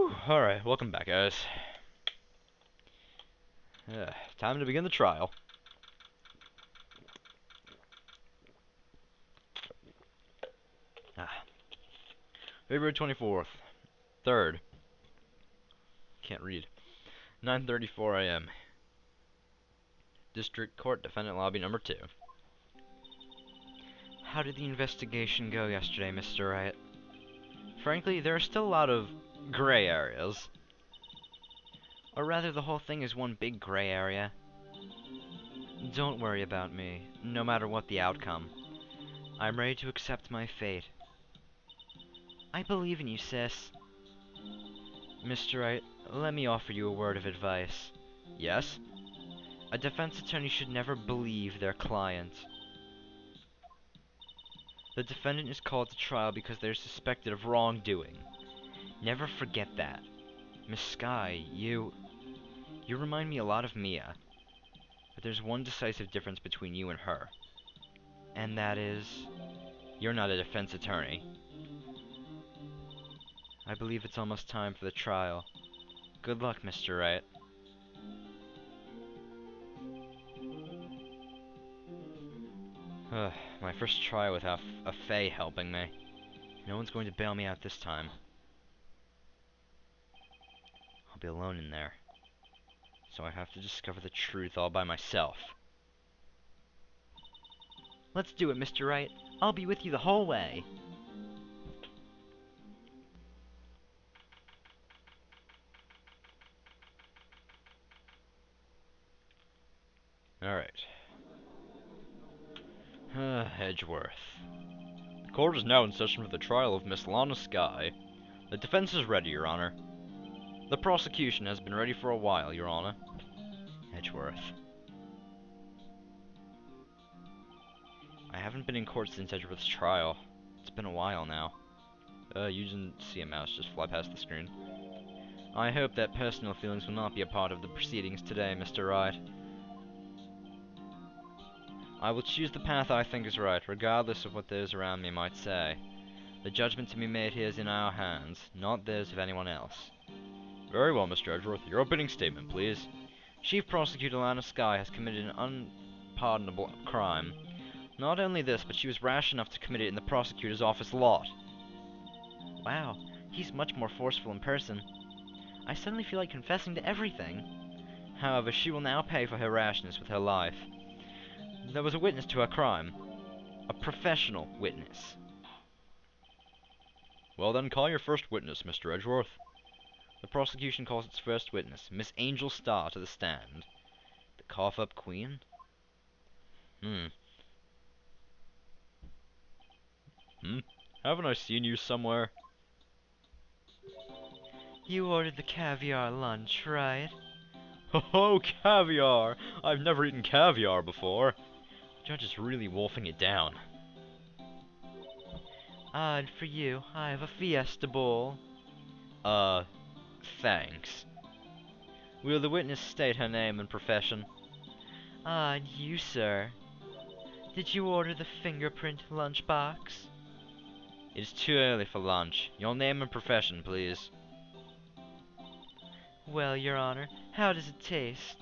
Whew, alright, welcome back, guys. Time to begin the trial. Ah. February 24th. 3rd. Can't read. 9:34 a.m. District Court, Defendant Lobby number 2. How did the investigation go yesterday, Mr. Wright? Frankly, there are still a lot of gray areas. Or rather, the whole thing is one big gray area. Don't worry about me, no matter what the outcome. I'm ready to accept my fate. I believe in you, sis. Mr. Wright, let me offer you a word of advice. Yes? A defense attorney should never believe their client. The defendant is called to trial because they're suspected of wrongdoing. Never forget that. Miss Skye, you remind me a lot of Mia. But there's one decisive difference between you and her. And that is, you're not a defense attorney. I believe it's almost time for the trial. Good luck, Mr. Wright. My first try without a Fae helping me. No one's going to bail me out this time. I'll be alone in there. So I have to discover the truth all by myself. Let's do it, Mr. Wright. I'll be with you the whole way. Alright. Edgeworth. The court is now in session for the trial of Miss Lana Skye. The defense is ready, Your Honor. The prosecution has been ready for a while, Your Honor. Edgeworth. I haven't been in court since Edgeworth's trial. It's been a while now. You didn't see a mouse just fly past the screen. I hope that personal feelings will not be a part of the proceedings today, Mr. Wright. I will choose the path I think is right, regardless of what those around me might say. The judgment to be made here is in our hands, not those of anyone else. Very well, Mr. Edgeworth. Your opening statement, please. Chief Prosecutor Lana Skye has committed an unpardonable crime. Not only this, but she was rash enough to commit it in the prosecutor's office lot. Wow, he's much more forceful in person. I suddenly feel like confessing to everything. However, she will now pay for her rashness with her life. There was a witness to her crime. A professional witness. Well then, call your first witness, Mr. Edgeworth. The prosecution calls its first witness, Miss Angel Starr, to the stand. The cough-up queen? Haven't I seen you somewhere? You ordered the caviar lunch, right? Oh, caviar! I've never eaten caviar before. The judge is really wolfing it down. Odd for you, I have a fiesta bowl. Thanks. Will the witness state her name and profession? And you, sir? Did you order the fingerprint lunchbox? It is too early for lunch. Your name and profession, please. Well, Your Honor, how does it taste?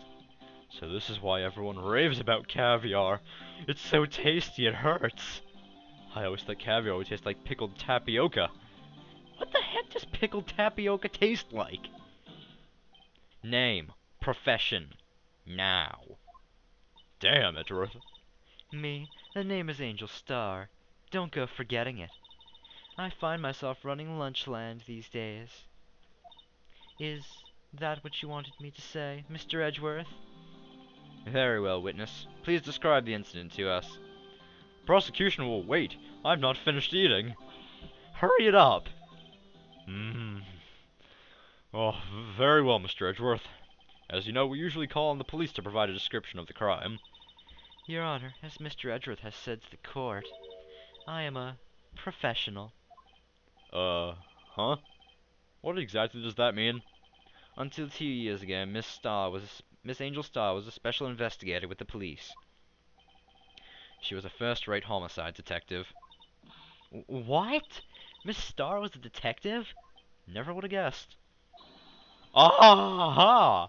So this is why everyone raves about caviar. It's so tasty it hurts. I always thought caviar would taste like pickled tapioca. What the heck does pickled tapioca taste like? Name. Profession. Now. Damn, Edgeworth. Me? The name is Angel Starr. Don't go forgetting it. I find myself running Lunchland these days. Is that what you wanted me to say, Mr. Edgeworth? Very well, witness. Please describe the incident to us. Prosecution will wait. I've not finished eating. Hurry it up. Oh, very well, Mr. Edgeworth. As you know, we usually call on the police to provide a description of the crime. Your Honor, as Mr. Edgeworth has said to the court, I am a professional. Huh? What exactly does that mean? Until 2 years ago, Miss Angel Starr was a special investigator with the police. She was a first-rate homicide detective. What? Miss Starr was a detective? Never would have guessed. Aha!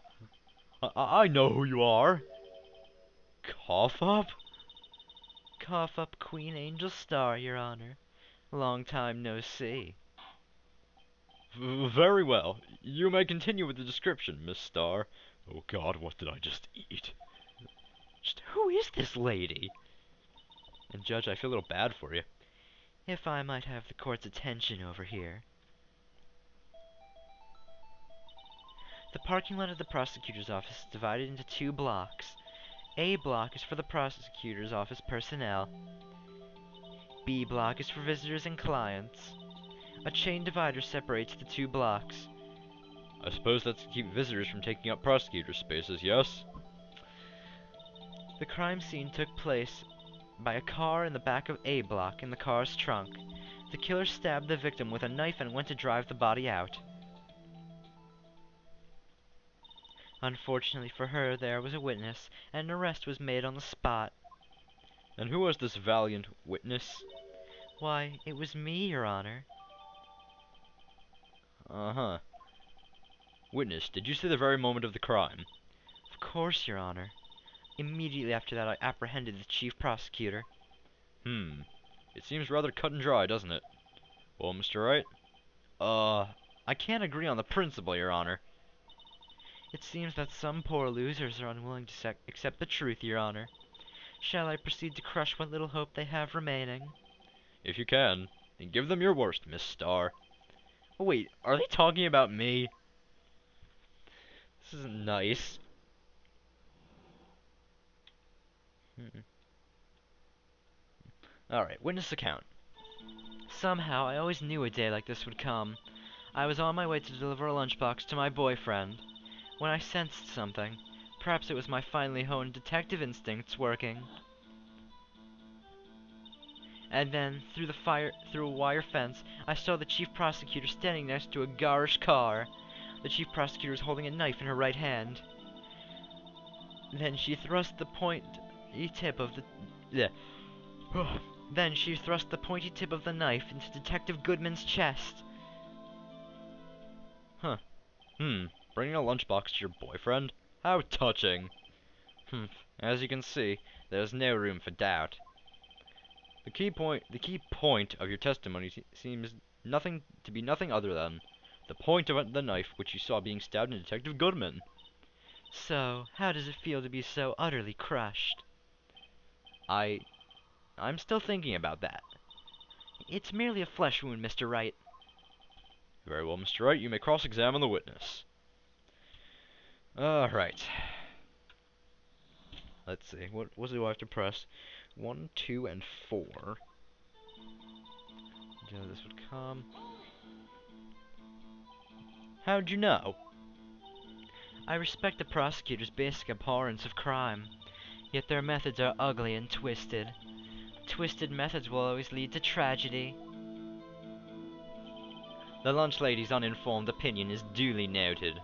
I know who you are. Cough up? Cough up Queen Angel Star, Your Honor. Long time no see. Very well. You may continue with the description, Miss Starr. Oh God, what did I just eat? Just who is this lady? And Judge, I feel a little bad for you. If I might have the court's attention over here. The parking lot of the prosecutor's office is divided into 2 blocks. A block is for the prosecutor's office personnel. B block is for visitors and clients. A chain divider separates the 2 blocks. I suppose that's to keep visitors from taking up prosecutor spaces, yes? The crime scene took place by a car in the back of A block in the car's trunk. The killer stabbed the victim with a knife and went to drive the body out. Unfortunately for her, there was a witness, and an arrest was made on the spot. And who was this valiant witness? Why, it was me, Your Honor. Uh-huh. Witness, did you see the very moment of the crime? Of course, Your Honor. Immediately after that, I apprehended the chief prosecutor. It seems rather cut and dry, doesn't it? Well, Mr. Wright? I can't agree on the principle, Your Honor. It seems that some poor losers are unwilling to accept the truth, Your Honor. Shall I proceed to crush what little hope they have remaining? If you can, then give them your worst, Miss Starr. Oh, wait, are they talking about me? This isn't nice. Alright, witness account. Somehow, I always knew a day like this would come. I was on my way to deliver a lunchbox to my boyfriend when I sensed something. Perhaps it was my finely honed detective instincts working. And then, through a wire fence, I saw the chief prosecutor standing next to a garish car. The chief prosecutor was holding a knife in her right hand. Then she thrust the pointy tip of the knife into Detective Goodman's chest. Huh. Bringing a lunchbox to your boyfriend? How touching. As you can see, there's no room for doubt. The key point of your testimony seems to be nothing other than the point of the knife which you saw being stabbed in Detective Goodman. So, how does it feel to be so utterly crushed? I'm still thinking about that. It's merely a flesh wound, Mr. Wright. Very well, Mr. Wright, you may cross-examine the witness. Alright. Let's see, what do I have to press? 1, 2, and 4. This would come. How'd you know? I respect the prosecutor's basic abhorrence of crime, yet their methods are ugly and twisted. Twisted methods will always lead to tragedy. The lunch lady's uninformed opinion is duly noted.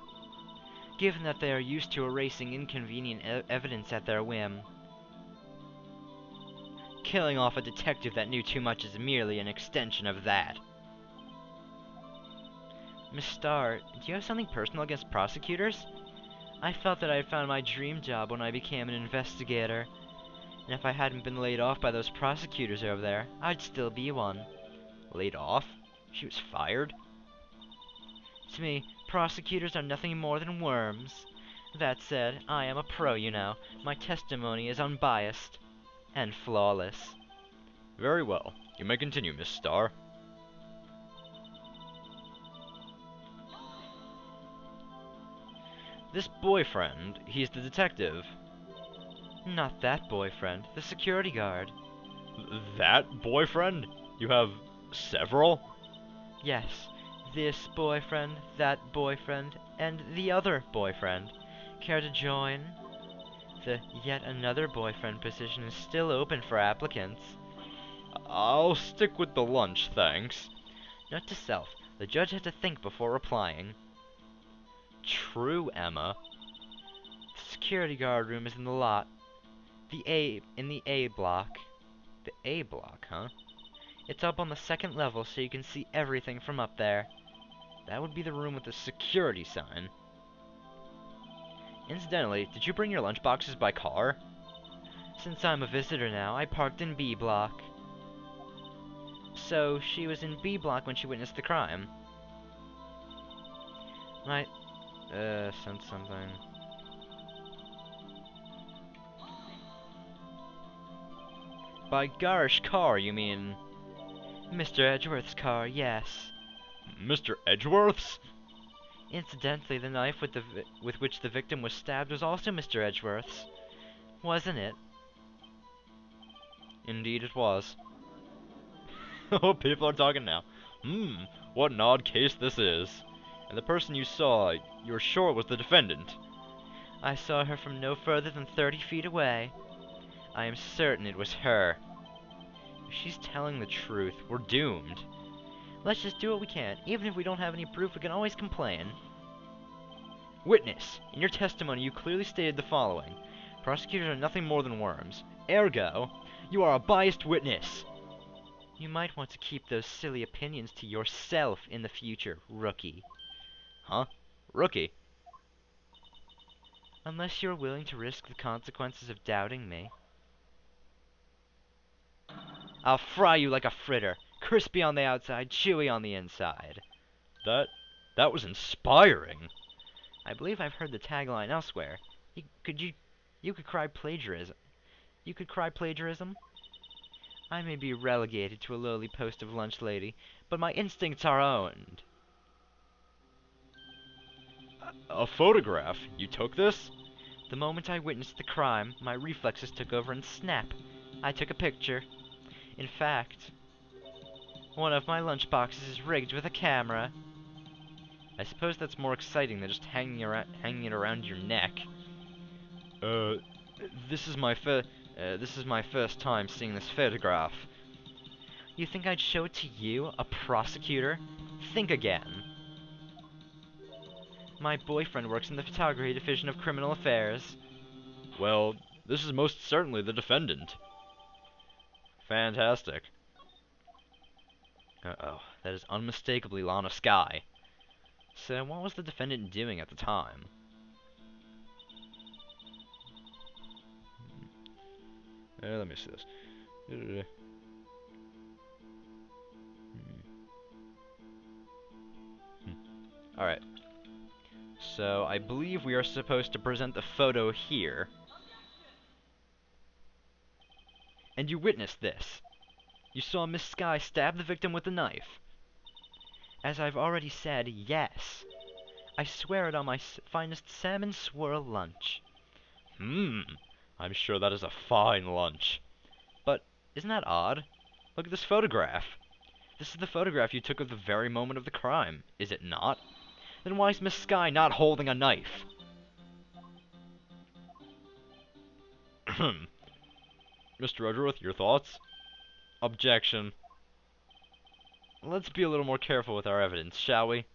Given that they are used to erasing inconvenient evidence at their whim. Killing off a detective that knew too much is merely an extension of that. Miss Starr, do you have something personal against prosecutors? I felt that I had found my dream job when I became an investigator. And if I hadn't been laid off by those prosecutors over there, I'd still be one. Laid off? She was fired? To me, prosecutors are nothing more than worms. That said, I am a pro, you know. My testimony is unbiased. And flawless. Very well. You may continue, Miss Starr. This boyfriend, he's the detective. Not that boyfriend, the security guard. That boyfriend? You have several? Yes, this boyfriend, that boyfriend, and the other boyfriend. Care to join? The yet another boyfriend position is still open for applicants. I'll stick with the lunch, thanks. Note to self, the judge has to think before replying. True, Emma. The security guard room is in the lot. In the A block. The A block, huh? It's up on the 2nd level so you can see everything from up there. That would be the room with the security sign. Incidentally, did you bring your lunchboxes by car? Since I'm a visitor now, I parked in B block. So, she was in B block when she witnessed the crime. Might, sent something. By gosh, car, you mean? Mr. Edgeworth's car, yes. Mr. Edgeworth's? Incidentally, the knife with which the victim was stabbed was also Mr. Edgeworth's. Wasn't it? Indeed it was. Oh, people are talking now. What an odd case this is. And the person you saw, you're sure was the defendant? I saw her from no further than 30 feet away. I am certain it was her. If she's telling the truth, we're doomed. Let's just do what we can. Even if we don't have any proof, we can always complain. Witness, in your testimony you clearly stated the following. Prosecutors are nothing more than worms. Ergo, you are a biased witness. You might want to keep those silly opinions to yourself in the future, rookie. Huh? Rookie? Unless you're willing to risk the consequences of doubting me. I'll fry you like a fritter. Crispy on the outside, chewy on the inside. That was inspiring. I believe I've heard the tagline elsewhere. You could cry plagiarism. You could cry plagiarism? I may be relegated to a lowly post of lunch lady, but my instincts are owned. A photograph? You took this? The moment I witnessed the crime, my reflexes took over and snap. I took a picture. In fact, one of my lunchboxes is rigged with a camera. I suppose that's more exciting than just hanging it around your neck. This is my first time seeing this photograph. You think I'd show it to you, a prosecutor? Think again. My boyfriend works in the photography division of criminal affairs. Well, this is most certainly the defendant. Fantastic. Uh-oh, that is unmistakably Lana Skye. So what was the defendant doing at the time? Let me see this. Alright. So, I believe we are supposed to present the photo here. And you witnessed this. You saw Miss Skye stab the victim with a knife. As I've already said, yes. I swear it on my finest salmon swirl lunch. I'm sure that is a fine lunch. But isn't that odd? Look at this photograph. This is the photograph you took of the very moment of the crime, is it not? Then why is Miss Skye not holding a knife? Mr. Edgeworth, your thoughts? Objection. Let's be a little more careful with our evidence, shall we?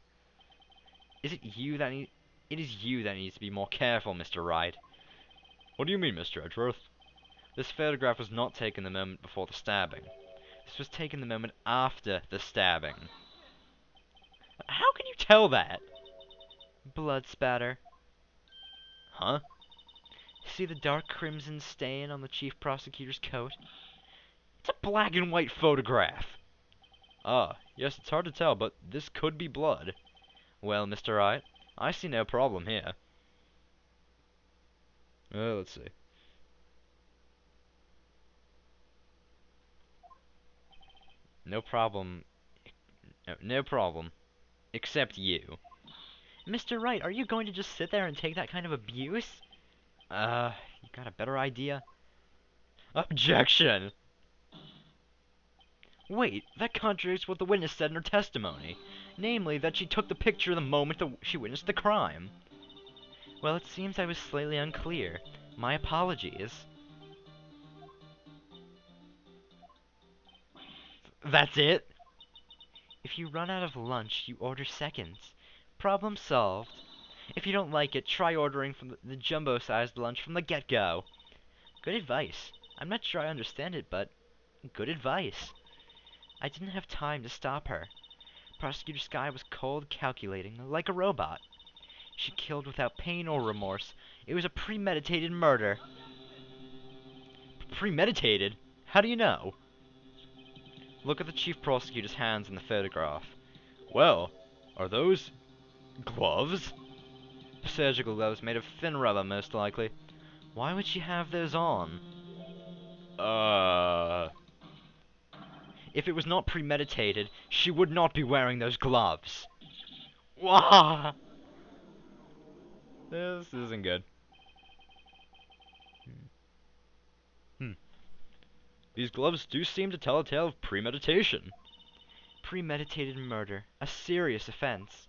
It is you that needs to be more careful, Mr. Wright. What do you mean, Mr. Edgeworth? This photograph was not taken the moment before the stabbing. This was taken the moment after the stabbing. How can you tell that? Blood spatter. Huh? See the dark crimson stain on the chief prosecutor's coat? It's a black and white photograph. Ah, yes, it's hard to tell, but this could be blood. Well, Mr. Wright, I see no problem here. Let's see. No problem. No problem. Except you. Mr. Wright, are you going to just sit there and take that kind of abuse? You got a better idea? Objection! Wait, that contradicts what the witness said in her testimony. Namely, that she took the picture the moment she witnessed the crime. Well, it seems I was slightly unclear. My apologies. That's it? If you run out of lunch, you order seconds. Problem solved. If you don't like it, try ordering from the jumbo-sized lunch from the get-go. Good advice. I'm not sure I understand it, but good advice. I didn't have time to stop her. Prosecutor Skye was cold, calculating, like a robot. She killed without pain or remorse. It was a premeditated murder. Premeditated? How do you know? Look at the chief prosecutor's hands in the photograph. Well, are those gloves? Surgical gloves made of thin rubber, most likely. Why would she have those on? If it was not premeditated, she would not be wearing those gloves. Wah! This isn't good. These gloves do seem to tell a tale of premeditation. Premeditated murder. A serious offense.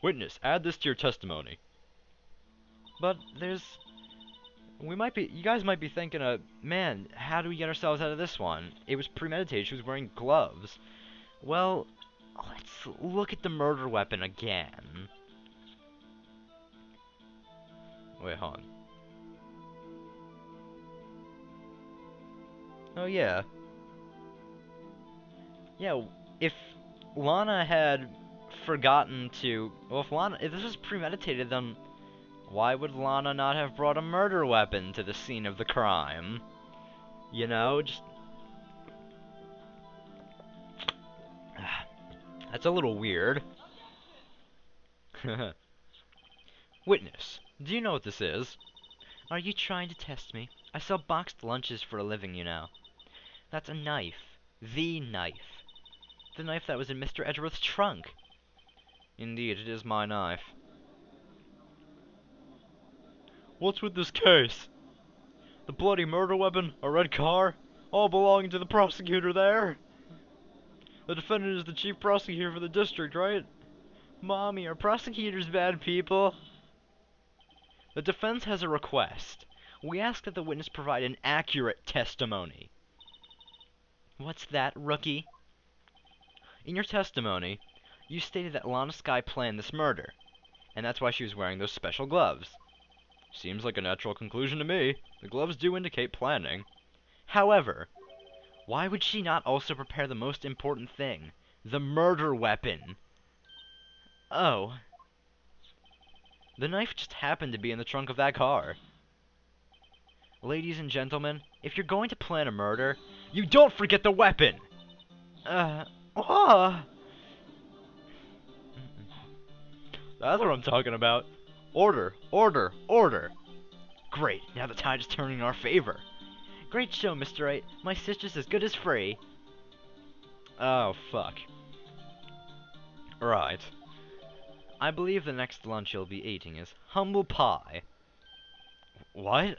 Witness, add this to your testimony. But there's... You guys might be thinking, man, how do we get ourselves out of this one? It was premeditated, she was wearing gloves. Well, let's look at the murder weapon again. Wait, hold on. Oh, yeah. Yeah, if Lana had forgotten to... Well, if this was premeditated, then why would Lana not have brought a murder weapon to the scene of the crime? You know, just... That's a little weird. Witness, do you know what this is? Are you trying to test me? I sell boxed lunches for a living, you know. That's a knife. The knife. The knife that was in Mr. Edgeworth's trunk. Indeed, it is my knife. What's with this case? The bloody murder weapon, a red car, all belonging to the prosecutor there. The defendant is the chief prosecutor for the district, right? Mommy, are prosecutors bad people? The defense has a request. We ask that the witness provide an accurate testimony. What's that, rookie? In your testimony, you stated that Lana Skye planned this murder, and that's why she was wearing those special gloves. Seems like a natural conclusion to me. The gloves do indicate planning. However, why would she not also prepare the most important thing? The murder weapon. Oh. The knife just happened to be in the trunk of that car. Ladies and gentlemen, if you're going to plan a murder, you don't forget the weapon! That's what I'm talking about. Order, order, order. Great, now the tide is turning in our favor. Great show, Mr. Wright. My sister's as good as free. Oh, fuck. Right. I believe the next lunch you'll be eating is humble pie. What?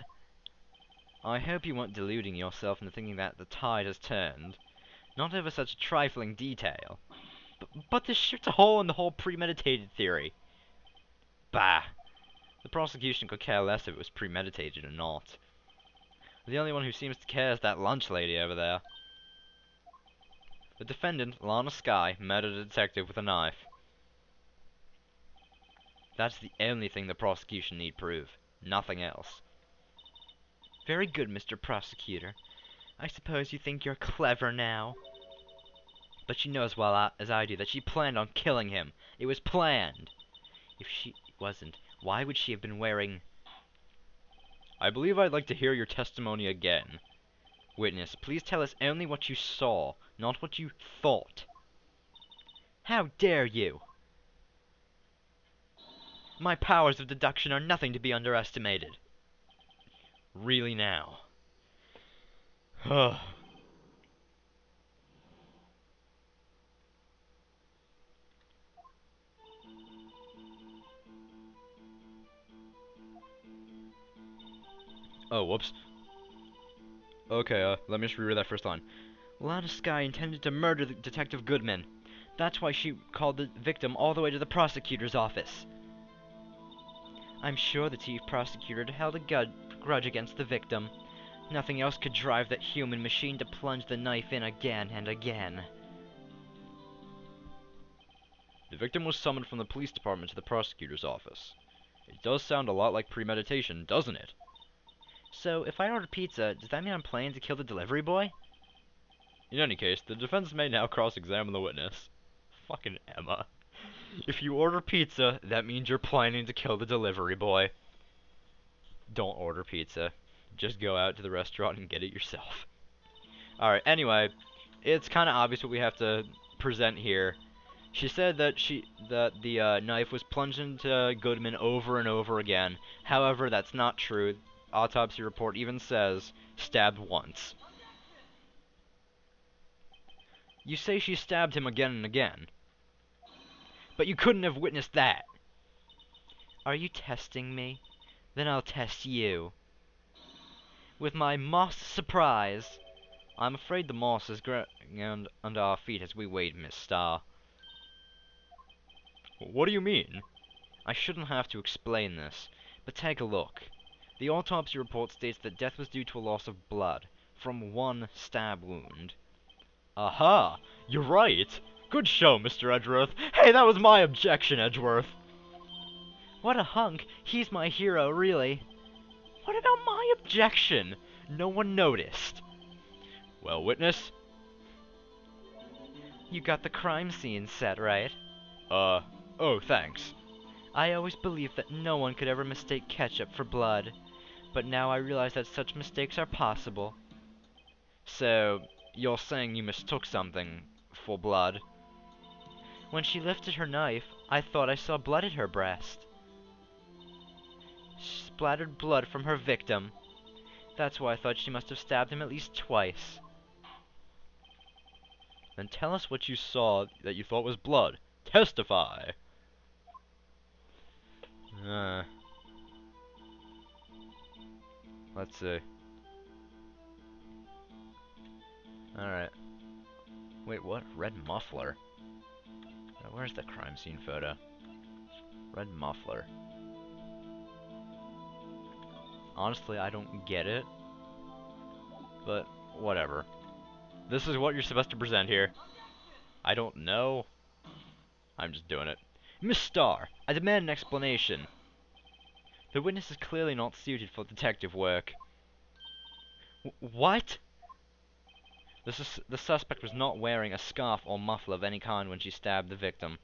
I hope you weren't deluding yourself into thinking that the tide has turned. Not over such a trifling detail. But this shoots a hole in the whole premeditated theory. Bah! The prosecution could care less if it was premeditated or not. The only one who seems to care is that lunch lady over there. The defendant, Lana Skye, murdered a detective with a knife. That's the only thing the prosecution need prove. Nothing else. Very good, Mr. Prosecutor. I suppose you think you're clever now. But you know as well as I do that she planned on killing him. It was planned. If she wasn't, why would she have been wearing... I believe I'd like to hear your testimony again. Witness, please tell us only what you saw, not what you thought. How dare you? My powers of deduction are nothing to be underestimated. Really now. Oh, whoops. Okay, let me just reread that first line. Lana Skye intended to murder Detective Goodman. That's why she called the victim all the way to the prosecutor's office. I'm sure the chief prosecutor held a grudge against the victim. Nothing else could drive that human machine to plunge the knife in again and again. The victim was summoned from the police department to the prosecutor's office. It does sound a lot like premeditation, doesn't it? So, if I order pizza, does that mean I'm planning to kill the delivery boy? In any case, the defense may now cross-examine the witness. Fucking Emma. If you order pizza, that means you're planning to kill the delivery boy. Don't order pizza. Just go out to the restaurant and get it yourself. Alright, anyway, it's kind of obvious what we have to present here. She said that the knife was plunged into Goodman over and over again. However, that's not true. Autopsy report even says stabbed once. You say she stabbed him again and again, but you couldn't have witnessed that. Are you testing me? Then I'll test you. With my moss surprise. I'm afraid the moss is growing under our feet as we wait, Miss Starr. What do you mean? I shouldn't have to explain this, but take a look. The autopsy report states that death was due to a loss of blood from one stab wound. Aha! You're right! Good show, Mr. Edgeworth. Hey, that was my objection, Edgeworth! What a hunk! He's my hero, really. What about my objection? No one noticed. Well, witness? You got the crime scene set, right? Oh, thanks. I always believed that no one could ever mistake ketchup for blood, but now I realize that such mistakes are possible. So, you're saying you mistook something for blood? When she lifted her knife, I thought I saw blood at her breast. She splattered blood from her victim. That's why I thought she must have stabbed him at least twice. Then tell us what you saw that you thought was blood. Testify! Let's see. Alright. Wait, what? Red muffler? Where's the crime scene photo? Red muffler. Honestly, I don't get it. But, whatever. This is what you're supposed to present here. I don't know. I'm just doing it. Miss Starr, I demand an explanation. The witness is clearly not suited for detective work. What? The suspect was not wearing a scarf or muffler of any kind when she stabbed the victim.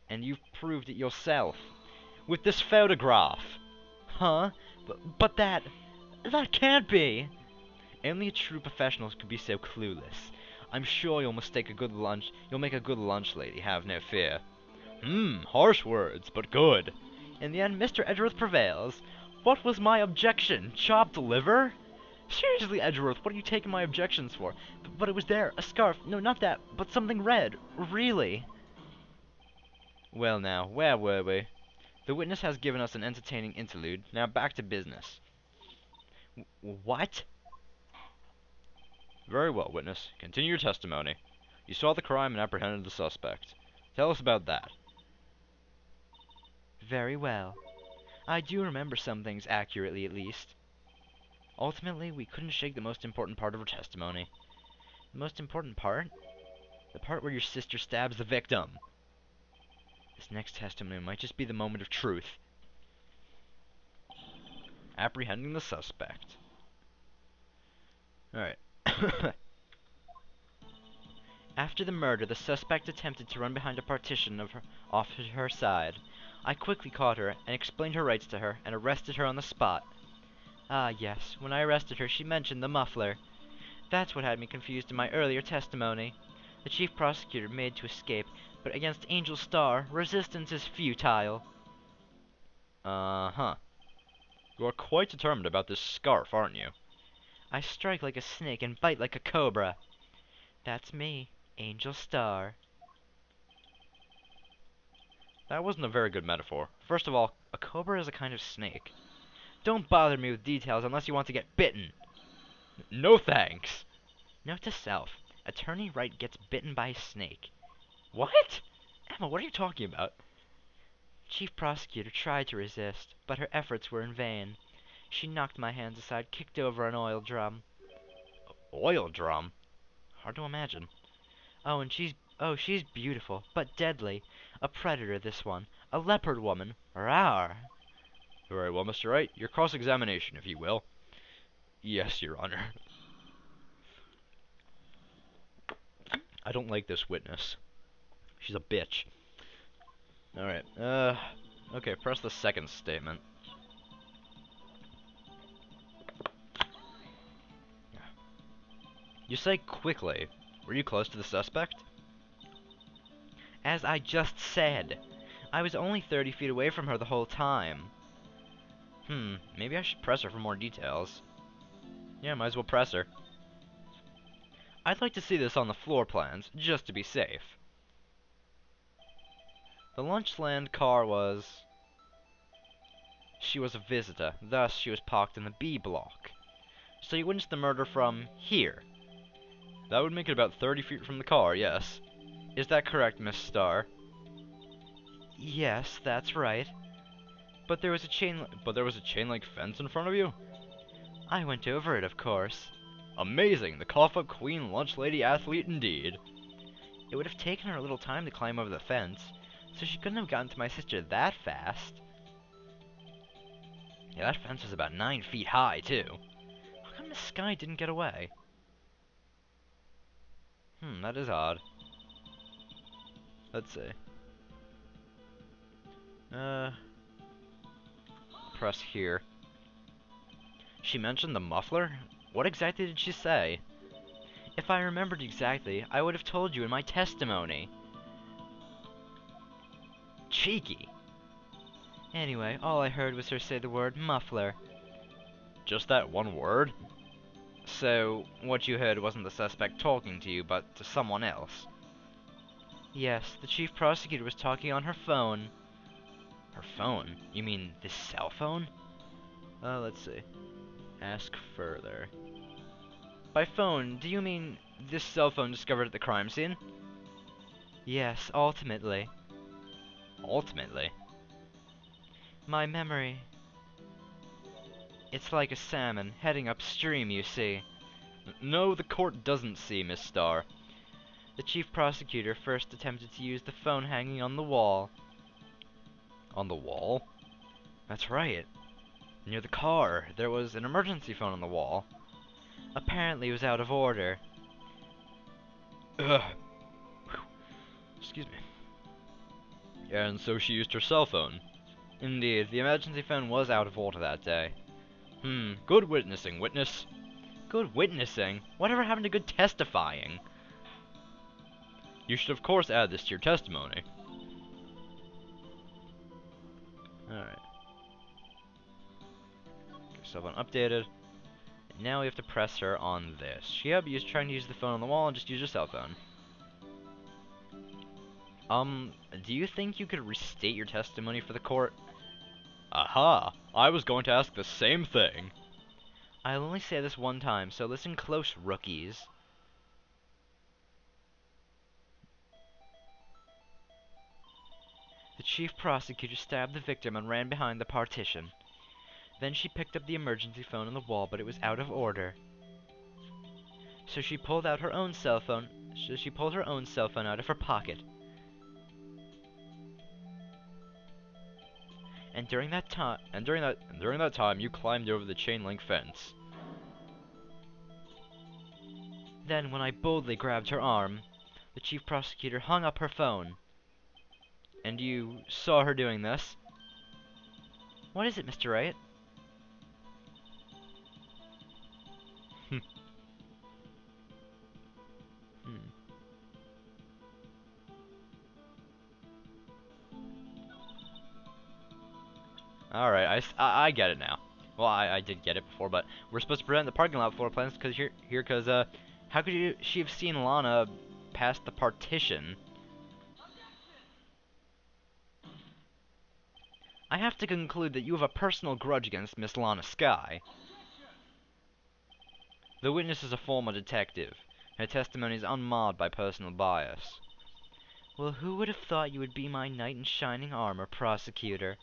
And you've proved it yourself. With this photograph. Huh? But that can't be. Only a true professional could be so clueless. I'm sure you'll make a good lunch lady, have no fear. Harsh words, but good. In the end, Mr. Edgeworth prevails. What was my objection? Chopped liver? Seriously, Edgeworth, what are you taking my objections for? But it was there, a scarf. No, not that, but something red. Really? Well now, where were we? The witness has given us an entertaining interlude. Now back to business. What? Very well, witness. Continue your testimony. You saw the crime and apprehended the suspect. Tell us about that. Very well. I do remember some things accurately, at least. Ultimately, we couldn't shake the most important part of her testimony. The most important part? The part where your sister stabs the victim. This next testimony might just be the moment of truth. Apprehending the suspect. Alright. After the murder, the suspect attempted to run behind a partition off her side. I quickly caught her and explained her rights to her and arrested her on the spot. Ah, yes, when I arrested her, she mentioned the muffler. That's what had me confused in my earlier testimony. The chief prosecutor made to escape, but against Angel Starr, resistance is futile. Uh-huh. You are quite determined about this scarf, aren't you? I strike like a snake and bite like a cobra. That's me, Angel Starr. That wasn't a very good metaphor. First of all, a cobra is a kind of snake. Don't bother me with details unless you want to get bitten. No thanks. Note to self, Attorney Wright gets bitten by a snake. What? Emma, what are you talking about? Chief prosecutor tried to resist, but her efforts were in vain. She knocked my hands aside, kicked over an oil drum. Oil drum? Hard to imagine. Oh, and she's beautiful, but deadly. A predator, this one. A leopard woman. Rawr. Very well, Mr. Wright. Your cross-examination, if you will. Yes, Your Honor. I don't like this witness. She's a bitch. Alright, okay, press the second statement. You say quickly. Were you close to the suspect? As I just said, I was only 30 feet away from her the whole time. Maybe I should press her for more details. Yeah, might as well press her. I'd like to see this on the floor plans, just to be safe. The Lunchland car was... She was a visitor, thus she was parked in the B block. So you witnessed the murder from here. That would make it about 30 feet from the car, yes. Is that correct, Miss Starr? Yes, that's right. But there was a chain link fence in front of you? I went over it, of course. Amazing! The cough-up queen lunch lady athlete indeed. It would have taken her a little time to climb over the fence, so she couldn't have gotten to my sister that fast. Yeah, that fence was about 9 feet high, too. How come this guy didn't get away? That is odd. Let's see. Press here. She mentioned the muffler? What exactly did she say? If I remembered exactly, I would have told you in my testimony. Cheeky. Anyway, all I heard was her say the word muffler. Just that one word? So, what you heard wasn't the suspect talking to you, but to someone else? Yes, the chief prosecutor was talking on her phone. Her phone? You mean this cell phone? Let's see. Ask further. By phone, do you mean this cell phone discovered at the crime scene? Yes, ultimately. Ultimately? My memory. It's like a salmon heading upstream, you see. No, the court doesn't see, Miss Starr. The chief prosecutor first attempted to use the phone hanging on the wall. On the wall? That's right. Near the car, there was an emergency phone on the wall. Apparently it was out of order. Ugh. Excuse me. And so she used her cell phone. Indeed, the emergency phone was out of order that day. Good witnessing, witness. Good witnessing? Whatever happened to good testifying? You should of course add this to your testimony. Alright. Cell phone updated. And now we have to press her on this. She was trying to use the phone on the wall and just use her cell phone. Do you think you could restate your testimony for the court? Aha! I was going to ask the same thing. I'll only say this one time, so listen close, rookies. The chief prosecutor stabbed the victim and ran behind the partition. Then she picked up the emergency phone on the wall, but it was out of order. So she pulled her own cell phone out of her pocket. And during that time, you climbed over the chain link fence. Then, when I boldly grabbed her arm, the chief prosecutor hung up her phone. And you saw her doing this? What is it, Mr. Wright? Alright, I get it now. Well, I did get it before, but we're supposed to present the parking lot floor plans because how could she have seen Lana past the partition? I have to conclude that you have a personal grudge against Miss Lana Skye. The witness is a former detective. Her testimony is unmarred by personal bias. Well, who would have thought you would be my knight in shining armor, prosecutor?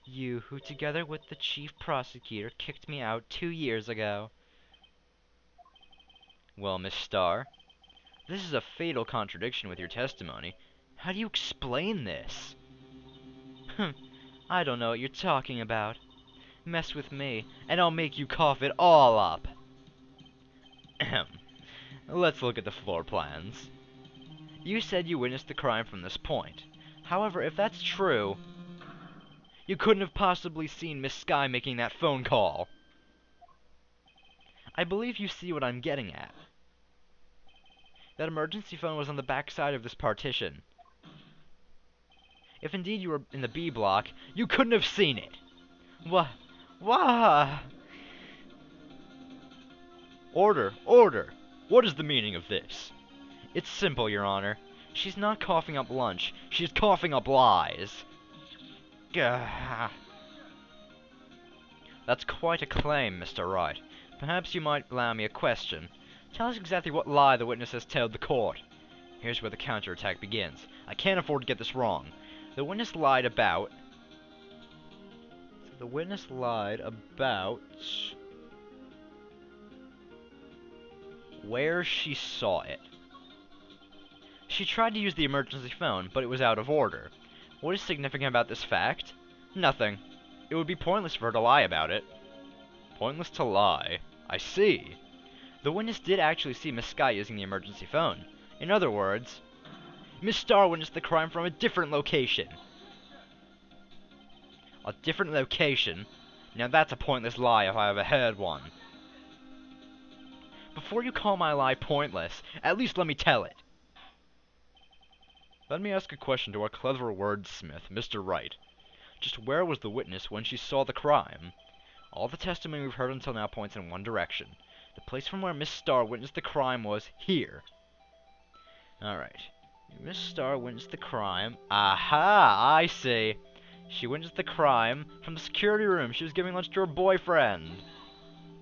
You, who together with the chief prosecutor kicked me out 2 years ago. Well, Miss Starr, this is a fatal contradiction with your testimony. How do you explain this? I don't know what you're talking about. Mess with me, and I'll make you cough it all up. Let's look at the floor plans. You said you witnessed the crime from this point. However, if that's true, you couldn't have possibly seen Miss Sky making that phone call. I believe you see what I'm getting at. That emergency phone was on the back side of this partition. If indeed you were in the B block, you couldn't have seen it. Wah! Order! Order! What is the meaning of this? It's simple, Your Honor. She's not coughing up lunch. She's coughing up lies. Gah. That's quite a claim, Mr. Wright. Perhaps you might allow me a question. Tell us exactly what lie the witness has told the court. Here's where the counterattack begins. I can't afford to get this wrong. The witness lied about... where she saw it. She tried to use the emergency phone, but it was out of order. What is significant about this fact? Nothing. It would be pointless for her to lie about it. Pointless to lie. I see. The witness did actually see Miss Sky using the emergency phone. In other words, Miss Starr witnessed the crime from a different location. A different location? Now that's a pointless lie if I ever heard one. Before you call my lie pointless, at least let me tell it. Let me ask a question to our clever wordsmith, Mr. Wright. Just where was the witness when she saw the crime? All the testimony we've heard until now points in one direction. The place from where Miss Starr witnessed the crime was here. Alright. Miss Starr witnessed the crime. Aha! I see. She witnessed the crime from the security room. She was giving lunch to her boyfriend.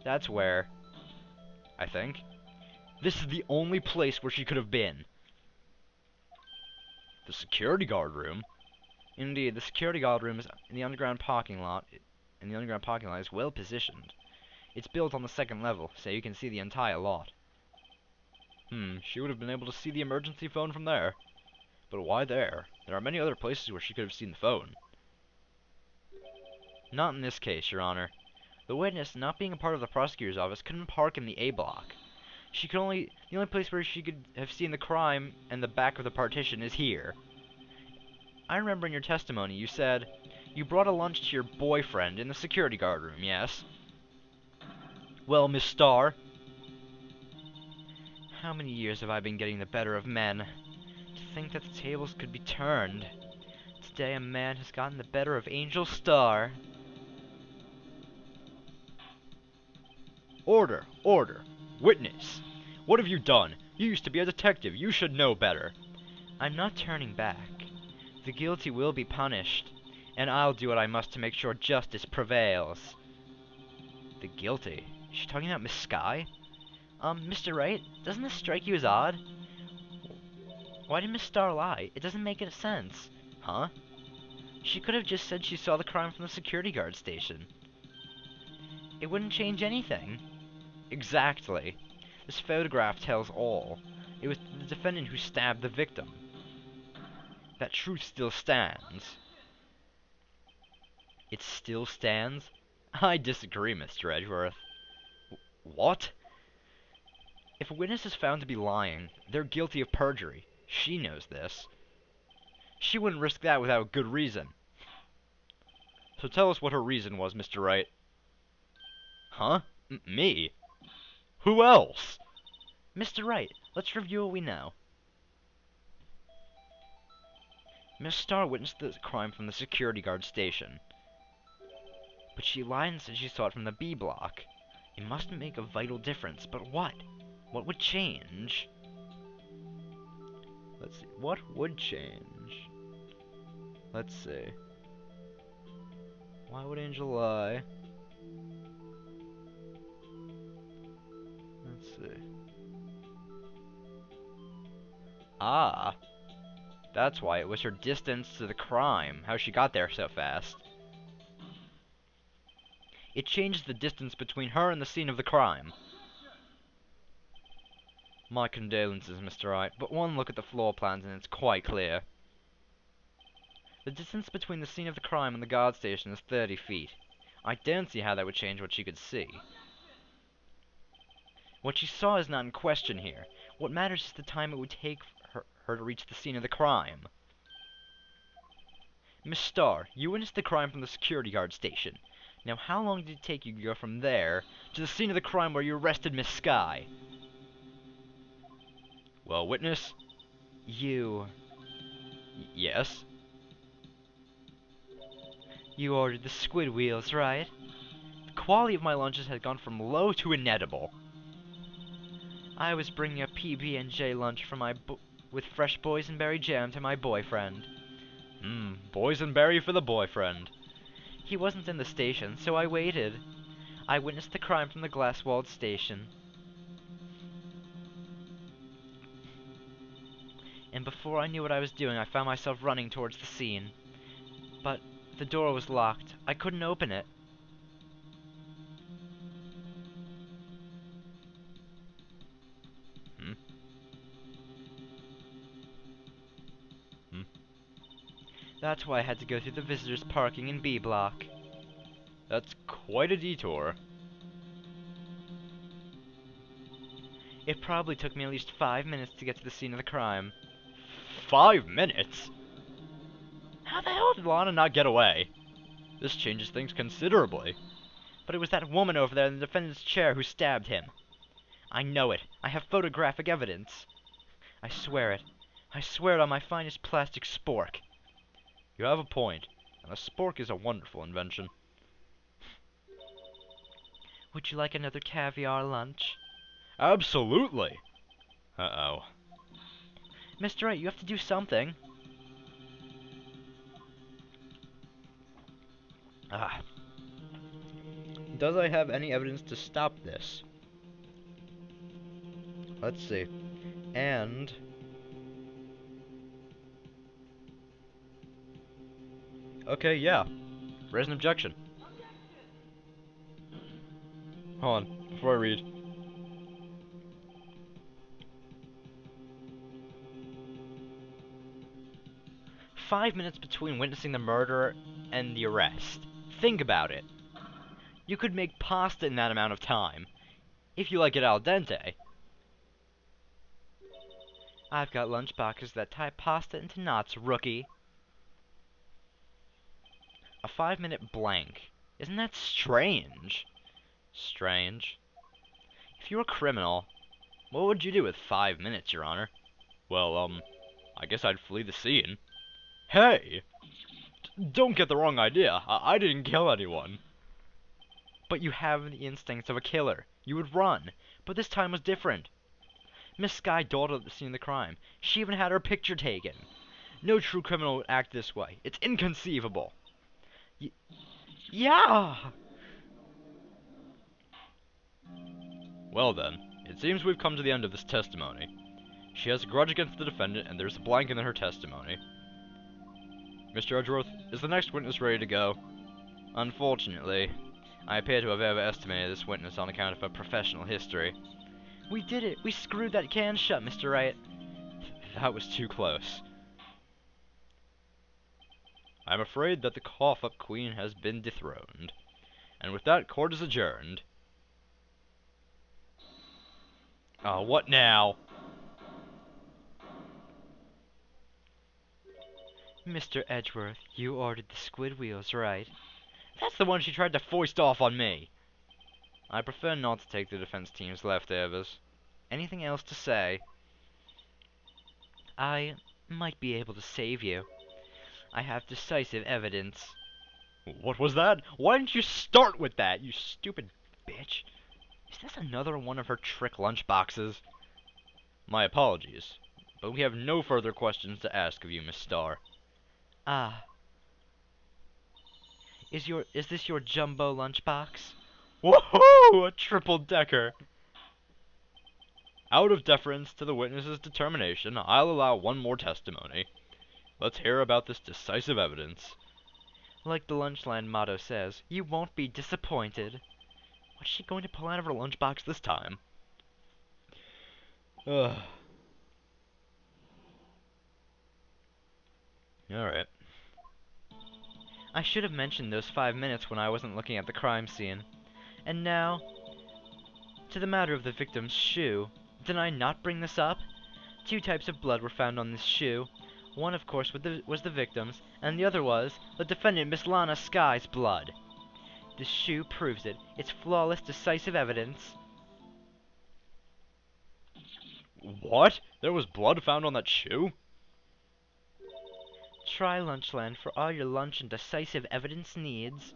That's where. I think. This is the only place where she could have been. The security guard room? Indeed, the security guard room is in the underground parking lot. And the underground parking lot is well positioned. It's built on the second level, so you can see the entire lot. She would have been able to see the emergency phone from there. But why there? There are many other places where she could have seen the phone. Not in this case, Your Honor. The witness, not being a part of the prosecutor's office, couldn't park in the A block. The only place where she could have seen the crime and the back of the partition is here. I remember in your testimony you said you brought a lunch to your boyfriend in the security guard room, yes? Well, Miss Starr, how many years have I been getting the better of men? To think that the tables could be turned. Today a man has gotten the better of Angel Starr. Order! Order! Witness! What have you done? You used to be a detective. You should know better. I'm not turning back. The guilty will be punished, and I'll do what I must to make sure justice prevails. The guilty? Is she talking about Miss Sky? Mr. Wright, doesn't this strike you as odd? Why did Miss Starr lie? It doesn't make any sense. Huh? She could have just said she saw the crime from the security guard station. It wouldn't change anything. Exactly. This photograph tells all. It was the defendant who stabbed the victim. That truth still stands. It still stands? I disagree, Mr. Edgeworth. What? If a witness is found to be lying, they're guilty of perjury. She knows this. She wouldn't risk that without good reason. So tell us what her reason was, Mr. Wright. Huh? Me? Who else? Mr. Wright, let's review what we know. Miss Starr witnessed the crime from the security guard station. But she lied and said she saw it from the B block. It must make a vital difference, but what? What would change? Let's see. What would change? Let's see. Why would Angel lie? Let's see. Ah. That's why it was her distance to the crime, how she got there so fast. It changes the distance between her and the scene of the crime. My condolences, Mr. Wright, but one look at the floor plans and it's quite clear. The distance between the scene of the crime and the guard station is 30 feet. I don't see how that would change what she could see. What she saw is not in question here. What matters is the time it would take her to reach the scene of the crime. Miss Starr, you witnessed the crime from the security guard station. Now, how long did it take you to go from there to the scene of the crime where you arrested Miss Skye? Well, witness? You... Yes? You ordered the squid wheels, right? The quality of my lunches had gone from low to inedible. I was bringing a PB&J lunch for with fresh boysenberry jam to my boyfriend. Boysenberry for the boyfriend. He wasn't in the station, so I waited. I witnessed the crime from the glass-walled station. And before I knew what I was doing, I found myself running towards the scene. But the door was locked. I couldn't open it. Hmm? Hmm? That's why I had to go through the visitors' parking in B block. That's quite a detour. It probably took me at least 5 minutes to get to the scene of the crime. 5 minutes? How the hell did Lana not get away? This changes things considerably. But it was that woman over there in the defendant's chair who stabbed him. I know it. I have photographic evidence. I swear it. I swear it on my finest plastic spork. You have a point, and a spork is a wonderful invention. Would you like another caviar lunch? Absolutely! Uh-oh. Mr. Wright, you have to do something. Ah. Does I have any evidence to stop this? Let's see. And... okay, yeah. Raise an objection. Hold on, before I read. "5 minutes between witnessing the murder and the arrest. Think about it. You could make pasta in that amount of time, if you like it al dente. I've got lunch boxes that tie pasta into knots, rookie. A 5-minute blank. Isn't that strange? Strange. If you were a criminal, what would you do with 5 minutes, Your Honor? Well, I guess I'd flee the scene. Hey! Don't get the wrong idea. I didn't kill anyone. But you have the instincts of a killer. You would run. But this time was different. Miss Skye dawdled at the scene of the crime. She even had her picture taken. No true criminal would act this way. It's inconceivable. Yeah! Well then, it seems we've come to the end of this testimony. She has a grudge against the defendant, and there's a blank in her testimony. Mr. Edgeworth, is the next witness ready to go? Unfortunately, I appear to have overestimated this witness on account of her professional history. We did it! We screwed that can shut, Mr. Wright. That was too close. I'm afraid that the cough-up queen has been dethroned. And with that, court is adjourned. Oh, what now? Mr. Edgeworth, you ordered the squid wheels, right? That's the one she tried to foist off on me. I prefer not to take the defense team's leftovers. Anything else to say? I might be able to save you. I have decisive evidence. What was that? Why didn't you start with that, you stupid bitch? Is this another one of her trick lunchboxes? My apologies, but we have no further questions to ask of you, Miss Starr. Ah. Is this your jumbo lunchbox? Woohoo! A triple-decker! Out of deference to the witness's determination, I'll allow one more testimony. Let's hear about this decisive evidence. Like the Lunchland motto says, you won't be disappointed. What's she going to pull out of her lunchbox this time? Ugh. Alright. I should have mentioned those 5 minutes when I wasn't looking at the crime scene. And now, to the matter of the victim's shoe. Did I not bring this up? 2 types of blood were found on this shoe. One, of course, was the victim's, and the other was the defendant, Miss Lana Sky's blood. The shoe proves it. It's flawless, decisive evidence. What? There was blood found on that shoe? Try Lunchland for all your lunch and decisive evidence needs.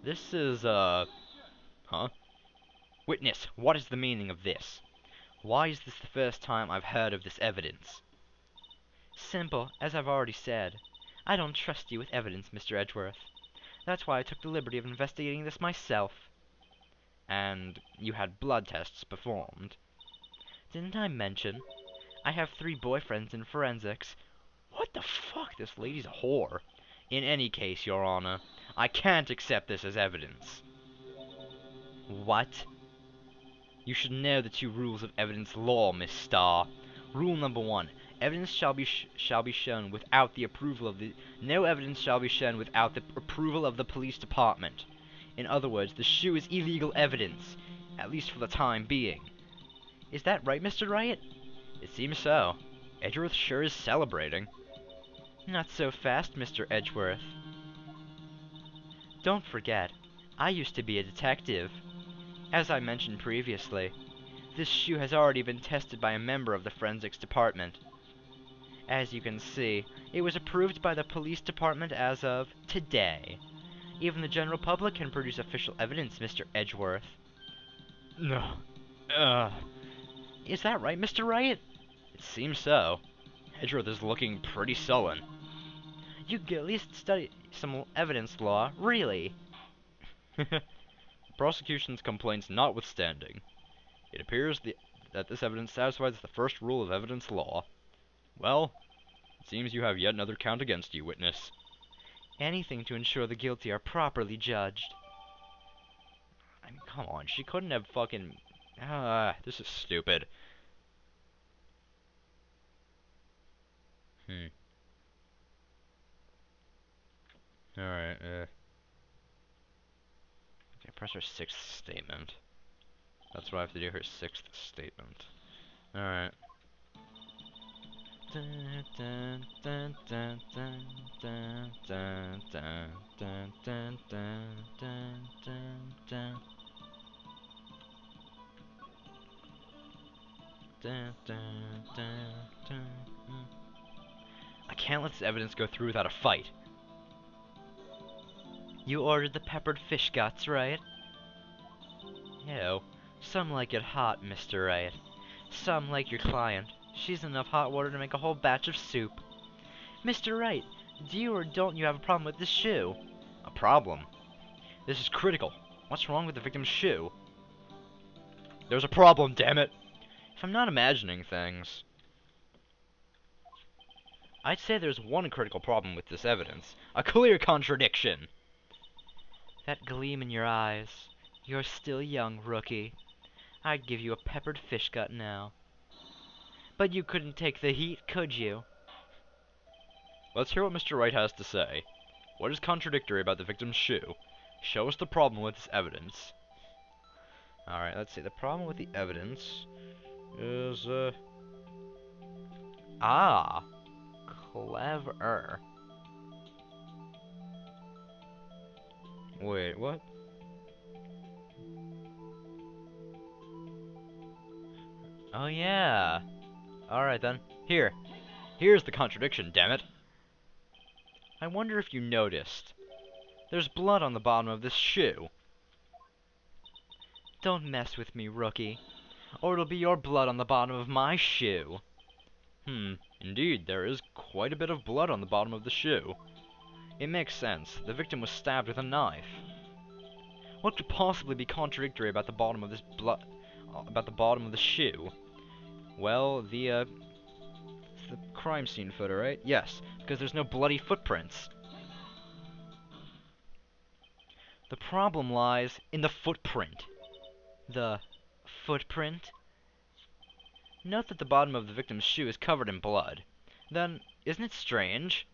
This is, huh? Witness, what is the meaning of this? Why is this the first time I've heard of this evidence? Simple, as I've already said. I don't trust you with evidence, Mr. Edgeworth. That's why I took the liberty of investigating this myself. And you had blood tests performed? Didn't I mention? I have 3 boyfriends in forensics. What the fuck? This lady's a whore. In any case, Your Honor, I can't accept this as evidence. What? You should know the 2 rules of evidence law, Miss Starr. Rule number 1. Evidence shall be shown without the approval of the... No evidence shall be shown without the approval of the police department. In other words, the shoe is illegal evidence, at least for the time being. Is that right, Mr. Wright? It seems so. Edgeworth sure is celebrating. Not so fast, Mr. Edgeworth. Don't forget, I used to be a detective. As I mentioned previously, this shoe has already been tested by a member of the forensics department. As you can see, it was approved by the police department as of today. Even the general public can produce official evidence, Mr. Edgeworth. No. Is that right, Mr. Wright? It seems so. Edgeworth is looking pretty sullen. You could at least study some evidence law, really. The prosecution's complaints notwithstanding, it appears that this evidence satisfies the first rule of evidence law. Well, it seems you have yet another count against you, witness. Anything to ensure the guilty are properly judged. I mean, come on, she couldn't have fucking... this is stupid. Alright, okay, press her 6th statement. That's what I have to do, her 6th statement. Alright. I can't let this evidence go through without a fight. You ordered the peppered fish guts, right? Ew. Some like it hot, Mr. Wright. Some like your client. She's enough hot water to make a whole batch of soup. Mr. Wright, do you or don't you have a problem with this shoe? A problem? This is critical. What's wrong with the victim's shoe? There's a problem, damn it! If I'm not imagining things... I'd say there's one critical problem with this evidence. A clear contradiction! That gleam in your eyes. You're still young, rookie. I'd give you a peppered fish gut now. But you couldn't take the heat, could you? Let's hear what Mr. Wright has to say. What is contradictory about the victim's shoe? Show us the problem with this evidence. Alright, let's see. The problem with the evidence is, Ah! Clever. Wait, what? Oh, yeah. Alright then. Here's the contradiction, damn it. I wonder if you noticed. There's blood on the bottom of this shoe. Don't mess with me, rookie, or it'll be your blood on the bottom of my shoe. Indeed, there is quite a bit of blood on the bottom of the shoe. It makes sense. The victim was stabbed with a knife. What could possibly be contradictory about the bottom of this about the bottom of the shoe? Well, it's the crime scene photo, right? Yes, because there's no bloody footprints. The problem lies in the footprint. The footprint? Note that the bottom of the victim's shoe is covered in blood. Then, isn't it strange?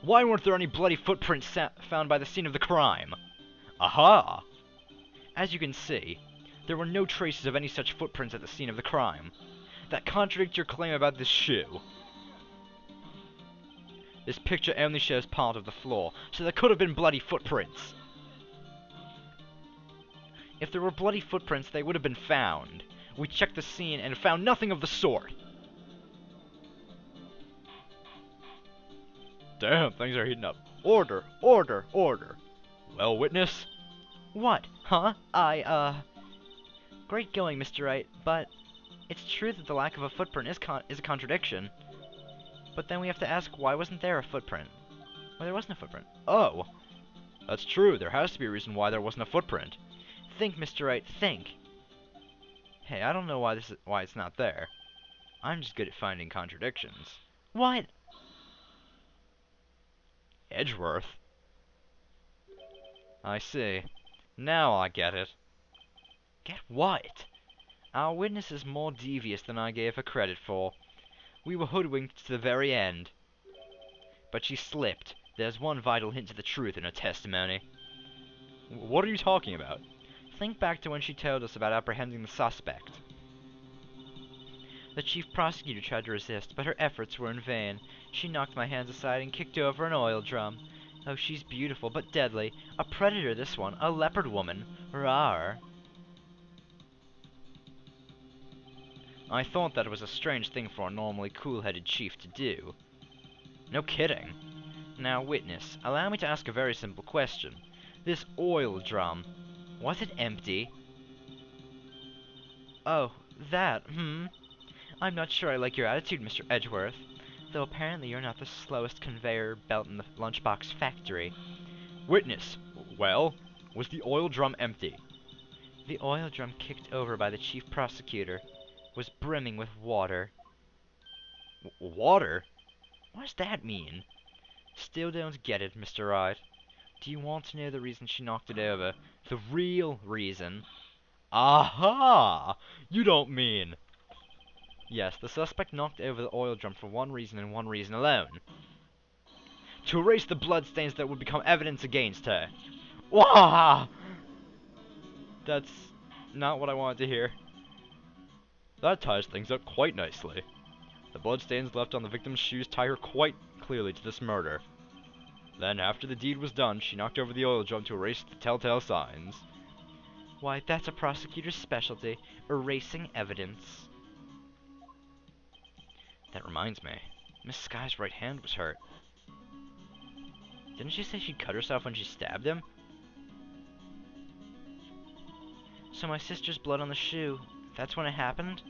Why weren't there any bloody footprints found by the scene of the crime? Aha! As you can see, there were no traces of any such footprints at the scene of the crime. That contradicts your claim about this shoe. This picture only shows part of the floor, so there could have been bloody footprints. If there were bloody footprints, they would have been found. We checked the scene and found nothing of the sort. Damn, things are heating up. Order, order, order. Well, witness? What? Huh? Great going, Mr. Wright, but it's true that the lack of a footprint is a contradiction. But then we have to ask, why wasn't there a footprint? Well, there wasn't a footprint. Oh, that's true. There has to be a reason why there wasn't a footprint. Think, Mr. Wright, think. Hey, I don't know why it's not there. I'm just good at finding contradictions. What? Edgeworth? I see. Now I get it. Get what? Our witness is more devious than I gave her credit for. We were hoodwinked to the very end. But she slipped. There's one vital hint to the truth in her testimony. What are you talking about? Think back to when she told us about apprehending the suspect. The chief prosecutor tried to resist, but her efforts were in vain. She knocked my hands aside and kicked over an oil drum. Oh, she's beautiful, but deadly. A predator, this one. A leopard woman. Rawr. I thought that was a strange thing for a normally cool-headed chief to do. No kidding. Now, witness, allow me to ask a very simple question. This oil drum, was it empty? Oh, that, I'm not sure I like your attitude, Mr. Edgeworth. Though apparently you're not the slowest conveyor belt in the lunchbox factory. Witness, well, was the oil drum empty? The oil drum kicked over by the chief prosecutor was brimming with water. Water? What does that mean? Still don't get it, Mr. Wright. Do you want to know the reason she knocked it over? The real reason? Aha! You don't mean... Yes, the suspect knocked over the oil drum for one reason and one reason alone. To erase the bloodstains that would become evidence against her. Wah! That's not what I wanted to hear. That ties things up quite nicely. The bloodstains left on the victim's shoes tie her quite clearly to this murder. Then, after the deed was done, she knocked over the oil drum to erase the telltale signs. Why, that's a prosecutor's specialty, erasing evidence. That reminds me, Miss Sky's right hand was hurt. Didn't she say she'd cut herself when she stabbed him? So my sister's blood on the shoe, that's when it happened?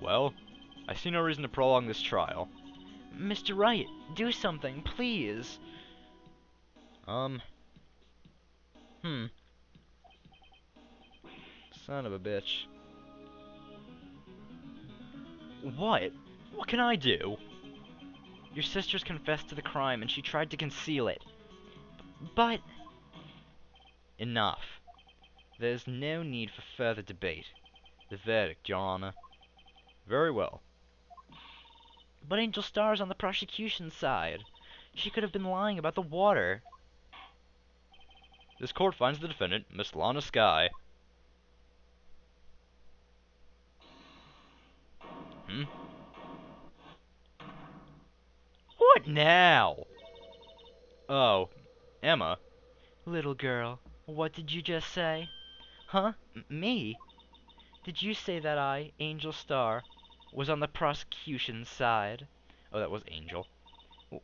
Well, I see no reason to prolong this trial. Mr. Wright, do something, please. Son of a bitch. What? What can I do? Your sister's confessed to the crime and she tried to conceal it. But... Enough. There's no need for further debate. The verdict, Your Honor. Very well. But Angel Star's on the prosecution's side. She could have been lying about the water. This court finds the defendant, Miss Lana Sky. What now? Oh, Emma. Little girl, what did you just say? Huh? Me? Did you say that I, Angel Star, was on the prosecution's side? Oh, that was Angel.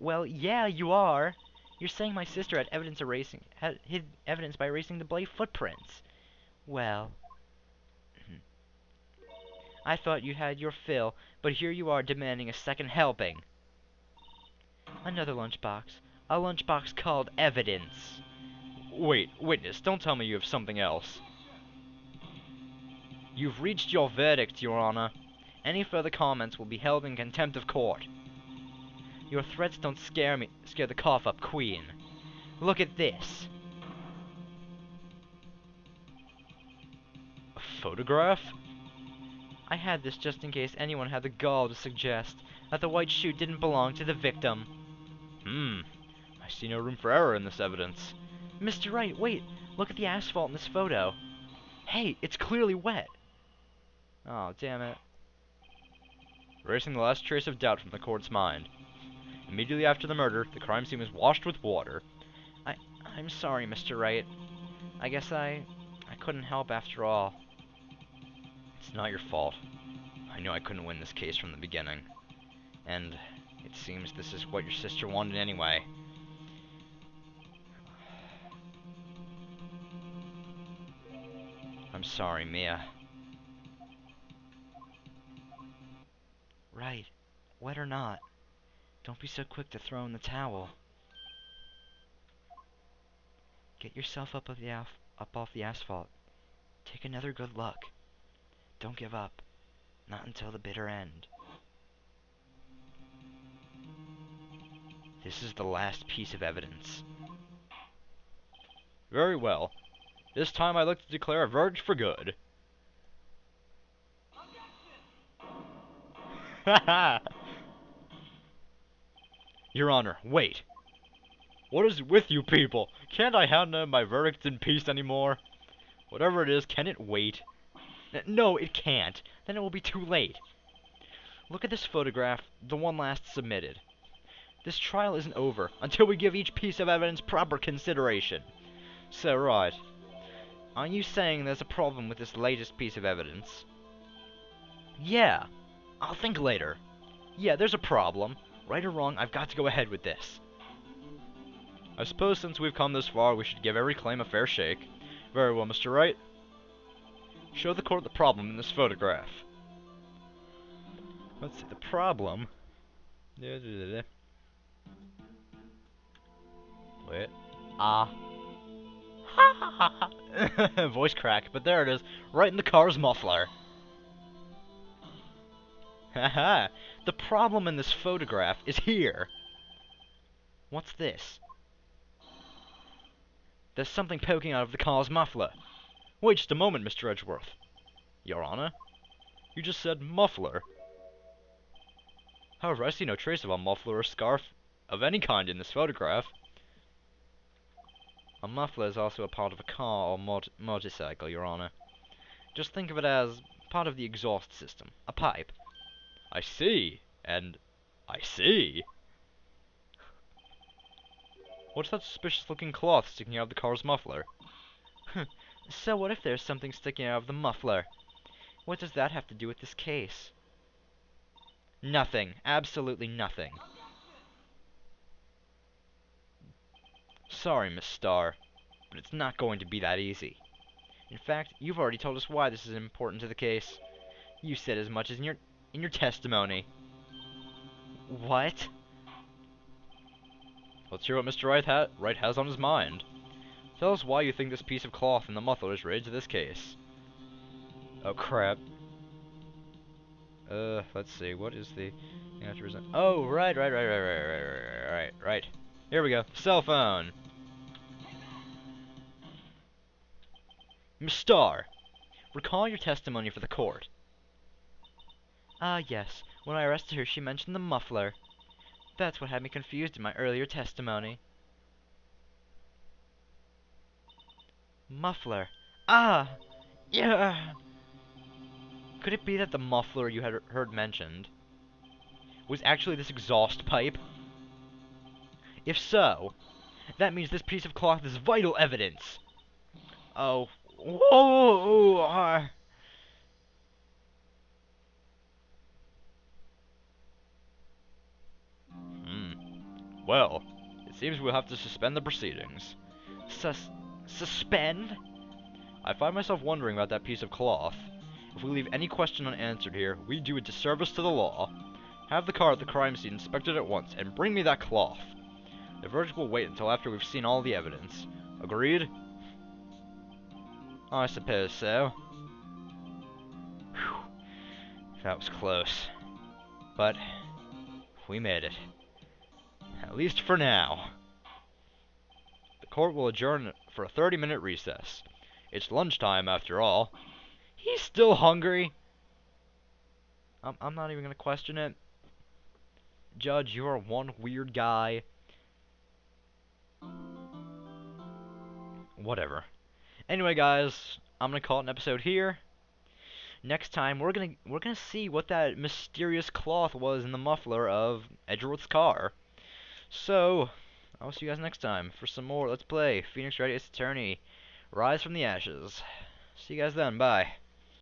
Well, yeah, you are. You're saying my sister had hid evidence by erasing the bloody footprints. Well, I thought you had your fill, but here you are demanding a second helping. Another lunchbox. A lunchbox called evidence. Wait, witness, don't tell me you have something else. You've reached your verdict, Your Honor. Any further comments will be held in contempt of court. Your threats don't scare the cough up, Queen. Look at this. A photograph? I had this just in case anyone had the gall to suggest that the white shoe didn't belong to the victim. I see no room for error in this evidence. Mr. Wright, wait. Look at the asphalt in this photo. Hey, it's clearly wet. Oh, damn it. Erasing the last trace of doubt from the court's mind. Immediately after the murder, the crime scene was washed with water. I, I'm sorry, Mr. Wright. I guess I couldn't help after all. It's not your fault. I knew I couldn't win this case from the beginning. And it seems this is what your sister wanted anyway. I'm sorry, Mia. Right. Wet or not, don't be so quick to throw in the towel. Get yourself up off the asphalt. Take another good look. Don't give up. Not until the bitter end. This is the last piece of evidence. Very well. This time I'd like to declare a verdict for good. Haha! Your Honor, wait. What is with you people? Can't I hand down my verdict in peace anymore? Whatever it is, can it wait? No, it can't. Then it will be too late. Look at this photograph, the one last submitted. This trial isn't over until we give each piece of evidence proper consideration. So, right. Are you saying there's a problem with this latest piece of evidence? Yeah. I'll think later. Yeah, there's a problem. Right or wrong, I've got to go ahead with this. I suppose since we've come this far, we should give every claim a fair shake. Very well, Mr. Wright. Show the court the problem in this photograph. Let's see, the problem... Wait. Voice crack, but there it is, right in the car's muffler. Haha, the problem in this photograph is here. What's this? There's something poking out of the car's muffler. Wait just a moment, Mr. Edgeworth. Your Honor? You just said muffler. However, I see no trace of a muffler or scarf of any kind in this photograph. A muffler is also a part of a car or motorcycle, Your Honor. Just think of it as part of the exhaust system. A pipe. I see. And I see. What's that suspicious looking cloth sticking out of the car's muffler? So what if there's something sticking out of the muffler? What does that have to do with this case? Nothing. Absolutely nothing. Sorry, Miss Starr, but it's not going to be that easy. In fact, you've already told us why this is important to the case. You said as much as in your testimony. What? Let's hear what Mr. Wright has on his mind. Tell us why you think this piece of cloth in the muffler is related to this case. Oh crap. Let's see, what is the... Oh, right. Here we go. Cell phone. Miss Starr, recall your testimony for the court. Ah, yes. When I arrested her, she mentioned the muffler. That's what had me confused in my earlier testimony. Muffler. Ah! Yeah! Could it be that the muffler you had heard mentioned was actually this exhaust pipe? If so, that means this piece of cloth is vital evidence. Oh. Whoa! Well, it seems we'll have to suspend the proceedings. Suspend? I find myself wondering about that piece of cloth. If we leave any question unanswered here, we do a disservice to the law. Have the car at the crime scene inspected at once, and bring me that cloth. The verdict will wait until after we've seen all the evidence. Agreed? I suppose so. Whew. That was close. But we made it. At least for now. The court will adjourn for a 30-minute recess. It's lunchtime, after all. He's still hungry. I'm not even going to question it. Judge, you're one weird guy. Whatever. Anyway, guys, I'm going to call it an episode here. Next time, we're gonna see what that mysterious cloth was in the muffler of Edgeworth's car. So, I'll see you guys next time for some more Let's Play Phoenix Wright Ace Attorney Rise from the Ashes. See you guys then, bye.